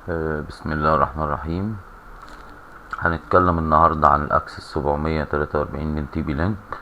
بسم الله الرحمن الرحيم. هنتكلم النهاردة عن الاكسس 743 من تي بي لينك.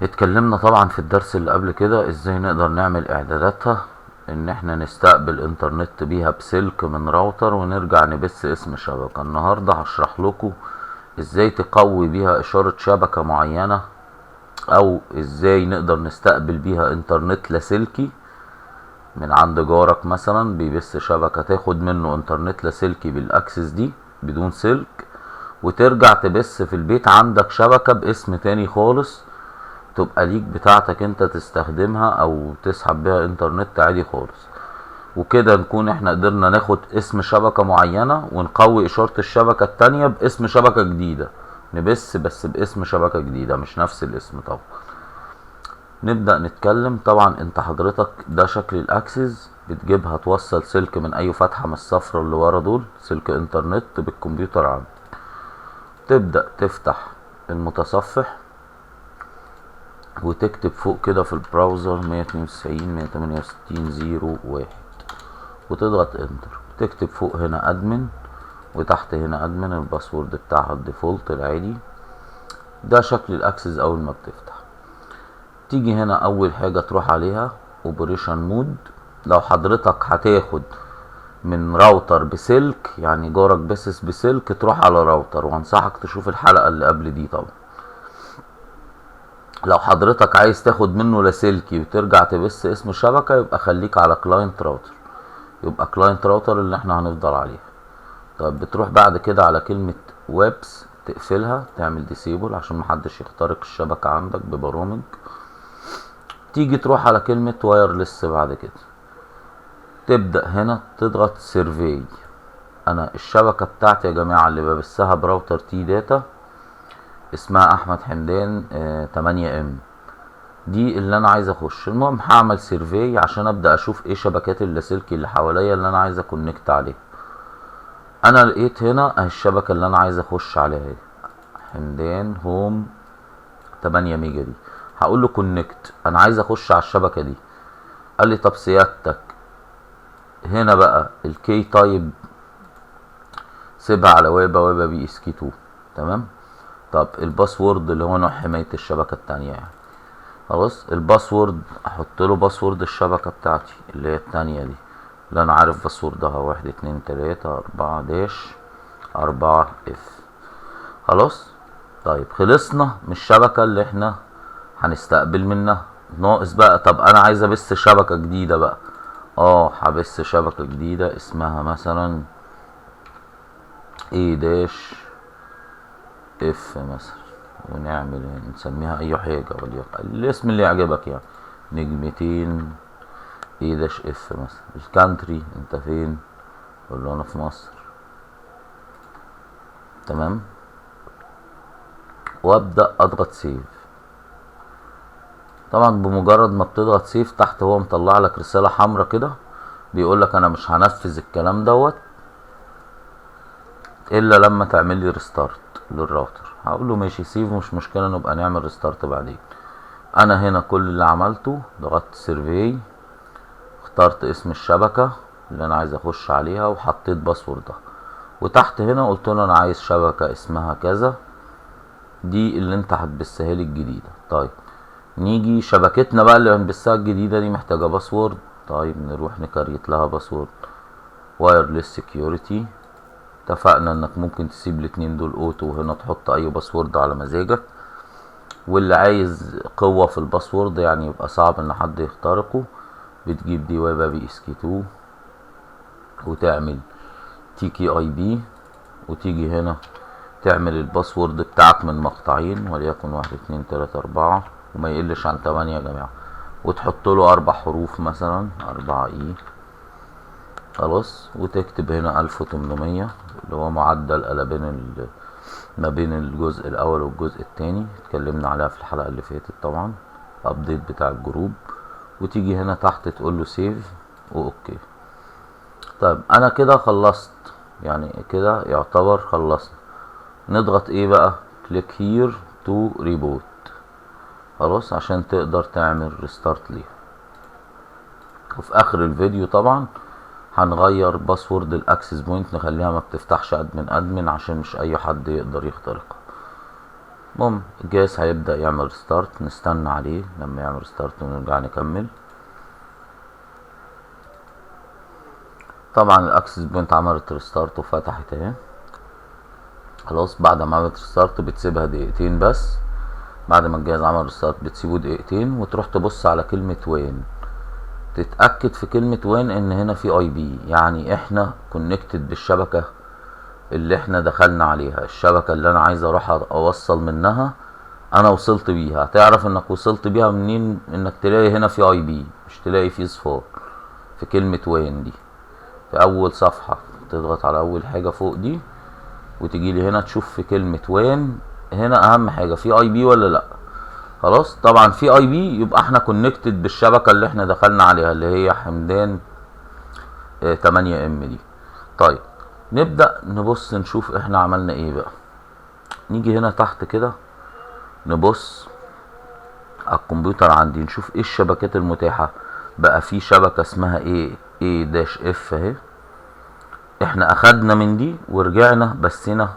اتكلمنا طبعا في الدرس اللي قبل كده ازاي نقدر نعمل اعداداتها، ان احنا نستقبل انترنت بيها بسلك من راوتر ونرجع نبث اسم شبكة. النهاردة هشرح لكم ازاي تقوي بيها اشارة شبكة معينة، او ازاي نقدر نستقبل بيها انترنت لاسلكي من عند جارك مثلا بيبث شبكة، تاخد منه انترنت لاسلكي بالاكسس دي بدون سلك، وترجع تبث في البيت عندك شبكة باسم تاني خالص تبقى ليك بتاعتك انت تستخدمها او تسحب بيها انترنت عادي خالص. وكده نكون احنا قدرنا ناخد اسم شبكة معينة ونقوي اشارة الشبكة التانية باسم شبكة جديدة، نبث بس باسم شبكة جديدة مش نفس الاسم طبعا. نبدأ نتكلم. طبعا انت حضرتك ده شكل الاكسس، بتجيبها توصل سلك من اي فتحة من الصفرة اللي ورا دول، سلك انترنت بالكمبيوتر عندك. تبدأ تفتح المتصفح وتكتب فوق كده في البراوزر 192.168.0.1 وتضغط انتر. تكتب فوق هنا ادمن وتحت هنا ادمن، الباسورد بتاعها الديفولت العادي. ده شكل الاكسس اول ما بتفتح. تيجي هنا اول حاجة تروح عليها اوبريشن مود. لو حضرتك هتاخد من راوتر بسلك، يعني جارك بسس بسلك، تروح على راوتر، وانصحك تشوف الحلقة اللي قبل دي طبعا. لو حضرتك عايز تاخد منه لاسلكي وترجع تبث اسم الشبكة، يبقى خليك على كلاينت راوتر، يبقى كلاينت راوتر اللي احنا هنفضل عليها. طيب بتروح بعد كده على كلمة ويبس تقفلها، تعمل ديسيبل عشان محدش يخترق الشبكة عندك ببرامج. تيجي تروح على كلمة وايرلس بعد كده، تبدأ هنا تضغط سيرفي. انا الشبكة بتاعتي يا جماعة اللي ببثها براوتر تي داتا اسمها احمد حمدان 8 ام، دي اللي انا عايز اخش. المهم هعمل سيرفي عشان ابدا اشوف ايه شبكات اللاسلكي اللي حواليا اللي انا عايز اكونكت عليها. انا لقيت هنا اهي الشبكه اللي انا عايز اخش عليها اهي، حمدان هوم 8 ميجا دي. هقول له كونكت، انا عايز اخش على الشبكه دي. قال لي طب سيادتك هنا بقى الكي تايب سيبها على ويبا بي اس كي 2، تمام. طب الباسورد اللي هو نوع حمايه الشبكه التانية يعني، خلاص. الباسورد احط له باسورد الشبكة بتاعتي اللي هي التانية دي، اللي انا عارف باسوردها 1 2 3 4 -4 اف. خلاص. طيب خلصنا من الشبكة اللي احنا هنستقبل منها. ناقص بقى، طب انا عايز ابث شبكة جديدة بقى. هبث شبكة جديدة اسمها مثلا اي داش اف مثلا، ونعمل نسميها اي حاجة وليكن الاسم اللي يعجبك يعني، نجمتين اي داش اف مثلا. الكانتري انت فين؟ قول له انا في مصر، تمام. وابدا اضغط سيف. طبعا بمجرد ما بتضغط سيف تحت هو مطلع لك رساله حمراء كده بيقول لك انا مش هنفذ الكلام دوت الا لما تعمل لي ريستارت للراوتر. هقول له ماشي سيف مش مشكله، نبقى نعمل ريستارت بعدين. انا هنا كل اللي عملته ضغطت سيرفي، اخترت اسم الشبكه اللي انا عايز اخش عليها وحطيت باسوردها، وتحت هنا قلت له انا عايز شبكه اسمها كذا، دي اللي انت هتبثها لي الجديده. طيب نيجي شبكتنا بقى اللي هنبثها الجديده دي محتاجه باسورد. طيب نروح نكريت لها باسورد وايرلس سكيورتي. اتفقنا انك ممكن تسيب الاتنين دول اوتو، وهنا تحط اي باسورد على مزاجك. واللي عايز قوه في الباسورد يعني يبقى صعب ان حد يخترقه، بتجيب دي ويبا بي اس كي 2 وتعمل تي كي اي بي، وتيجي هنا تعمل الباسورد بتاعك من مقطعين وليكن 1 2 3 4 وما يقلش عن 8 يا جماعة، وتحط له 4 حروف مثلا 4 اي. خلاص. وتكتب هنا 1800 اللي هو معدل قلبين ما بين الجزء الاول والجزء التاني، اتكلمنا عليها في الحلقة اللي فاتت طبعا، ابديت بتاع الجروب. وتيجي هنا تحت تقول له سيف واوكي. طيب انا كده خلصت، يعني كده يعتبر خلصنا. نضغط ايه بقى؟ كليك هير تو ريبوت، خلاص، عشان تقدر تعمل ريستارت ليها. وفي اخر الفيديو طبعا هنغير باسورد الاكسس بوينت، نخليها ما بتفتحش ادمن عشان مش اي حد يقدر يخترقها. المهم الجهاز هيبدأ يعمل ستارت، نستنى عليه لما يعمل ستارت ونرجع نكمل. طبعا الاكسس بوينت عملت ريستارت وفتحت اهي. خلاص بعد ما عملت ريستارت بتسيبها دقيقتين بس. بعد ما الجهاز عمل ريستارت بتسيبه دقيقتين وتروح تبص على كلمة وين، تتأكد في كلمة وين ان هنا في اي بي، يعني احنا كونكتد بالشبكة اللي احنا دخلنا عليها، الشبكة اللي انا عايز اروح اوصل منها انا وصلت بيها. هتعرف انك وصلت بيها منين؟ انك تلاقي هنا في اي بي، مش تلاقي فيه صفار في كلمة وين دي. في اول صفحة تضغط على اول حاجة فوق دي وتجي لي هنا تشوف في كلمة وين، هنا اهم حاجة في اي بي ولا لا. خلاص طبعا في اي بي، يبقى احنا كونكتد بالشبكة اللي احنا دخلنا عليها اللي هي حمدان 8 ام دي. طيب نبدأ نبص نشوف احنا عملنا ايه بقى. نيجي هنا تحت كده نبص على الكمبيوتر عندي، نشوف ايه الشبكات المتاحة. بقى في شبكة اسمها A-F اهي، احنا اخدنا من دي ورجعنا بسينا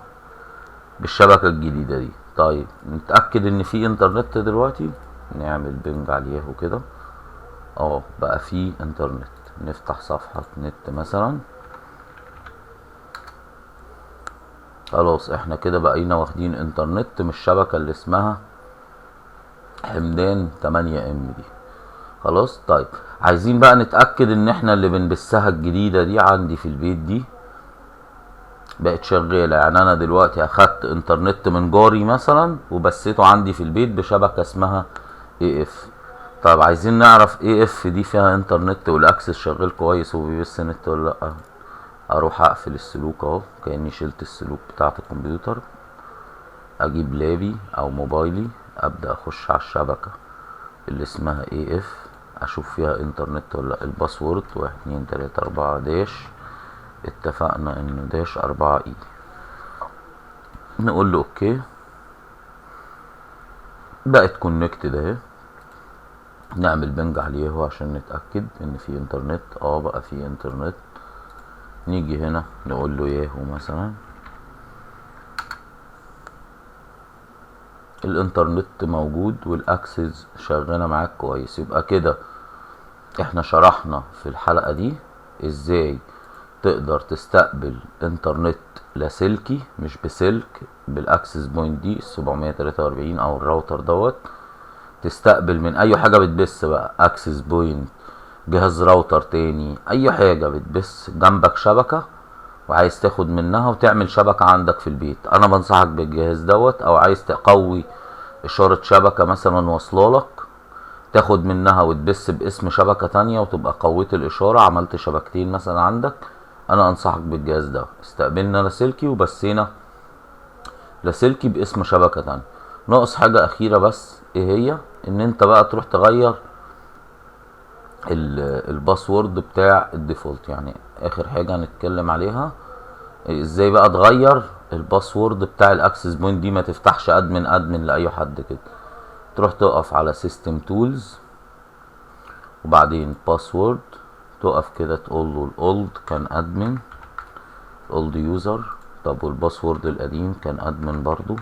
بالشبكة الجديدة دي. طيب نتأكد ان في انترنت دلوقتي، نعمل بنج عليه وكده. بقى في انترنت. نفتح صفحة نت مثلا. خلاص احنا كده بقينا واخدين انترنت من الشبكة اللي اسمها حمدان 8 ام دي. خلاص طيب عايزين بقى نتأكد ان احنا اللي بنبثها الجديدة دي عندي في البيت دي بقت شغالة. يعني انا دلوقتي اخدت انترنت من جاري مثلا وبثيته عندي في البيت بشبكة اسمها AF. طيب عايزين نعرف AF دي فيها انترنت والاكسس شغال كويس وبيبث نت ولا لا. اروح اقفل السلوك اهو كأني شلت السلوك بتاعة الكمبيوتر، اجيب لابي او موبايلي، ابدأ اخش على الشبكة اللي اسمها AF اشوف فيها انترنت ولا لا. الباسورد 1234 داش، اتفقنا انه داش 4 اي. نقول له اوكي، بقت كونكتد اهي. نعمل بنج عليه اهو عشان نتأكد ان في انترنت. بقى في انترنت. نيجي هنا نقول له ياهو مثلا، الانترنت موجود والاكسس شغالة معاك كويس. يبقى كده احنا شرحنا في الحلقة دي ازاي تقدر تستقبل انترنت لاسلكي مش بسلك بالاكسس بوينت دي 743 او الراوتر دوت. تستقبل من اي حاجة بتبث بقى، اكسس بوينت، جهاز راوتر تاني، اي حاجة بتبث جنبك شبكة وعايز تاخد منها وتعمل شبكة عندك في البيت. انا بنصحك بالجهاز دوت. او عايز تقوي اشارة شبكة مثلا واصلالك تاخد منها وتبث باسم شبكة تانية وتبقى قويت الاشارة، عملت شبكتين مثلا عندك، انا انصحك بالجهاز ده. استقبلنا لاسلكي وبثينا لاسلكي باسم شبكة تانية. ناقص حاجة اخيرة بس، ايه هي؟ ان انت بقى تروح تغير الباسورد بتاع الديفولت. يعني اخر حاجة هنتكلم عليها ازاي بقى تغير الباسورد بتاع الاكسس بوينت دي ما تفتحش ادمن لاي حد كده. تروح تقف على سيستم تولز وبعدين باسورد، تقف كده تقول له الاولد كان ادمن، اولد يوزر. طب والباسورد القديم كان ادمن برضو.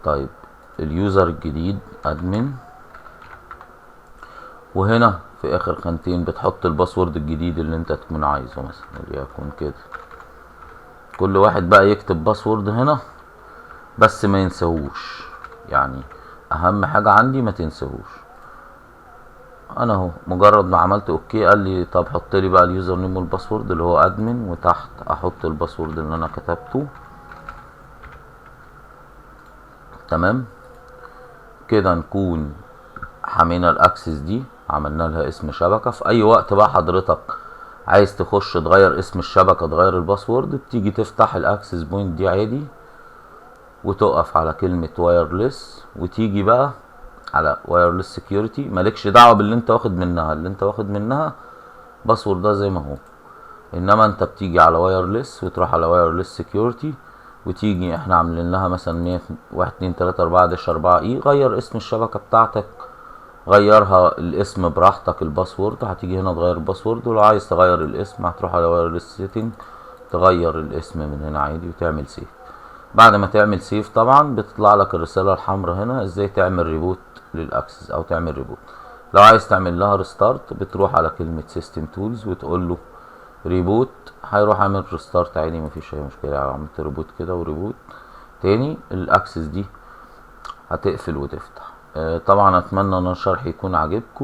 طيب اليوزر الجديد ادمن. وهنا في اخر خانتين بتحط الباسورد الجديد اللي انت تكون عايزه، مثلا وليكن كده. كل واحد بقى يكتب باسورد هنا بس ما ينساهوش، يعني اهم حاجة عندي ما تنساهوش. انا اهو مجرد ما عملت اوكي قال لي طب حط لي بقى اليوزر نيم والباسورد اللي هو ادمن، وتحت احط الباسورد اللي انا كتبته. تمام كده نكون حمينا الاكسس دي، عملنا لها اسم شبكة. في اي وقت بقى حضرتك عايز تخش تغير اسم الشبكة تغير الباسورد، بتيجي تفتح الاكسس بوينت دي عادي وتقف على كلمة وايرلس وتيجي بقى على وايرلس سكيورتي. مالكش دعوة باللي انت واخد منها، اللي انت واخد منها باسورد ده زي ما هو، انما انت بتيجي على وايرلس وتروح على وايرلس سكيورتي وتيجي احنا عاملين لها مثلا 1 2 3 4 داش 4 اي. غير اسم الشبكة بتاعتك غيرها الاسم براحتك، الباسورد هتيجي هنا تغير الباسورد، ولو عايز تغير الاسم هتروح على وايرلس سيتنج تغير الاسم من هنا عادي وتعمل سيف. بعد ما تعمل سيف طبعا بتطلع لك الرسالة الحمراء هنا ازاي تعمل ريبوت للاكسس او تعمل ريبوت. لو عايز تعمل لها ريستارت بتروح على كلمة سيستم تولز وتقول له ريبوت، هيروح عامل ريستارت عادي مفيش اي مشكلة. عملت ريبوت كده وريبوت تاني الاكسس دي هتقفل وتفتح. طبعا اتمنى ان الشرح يكون عجبكم.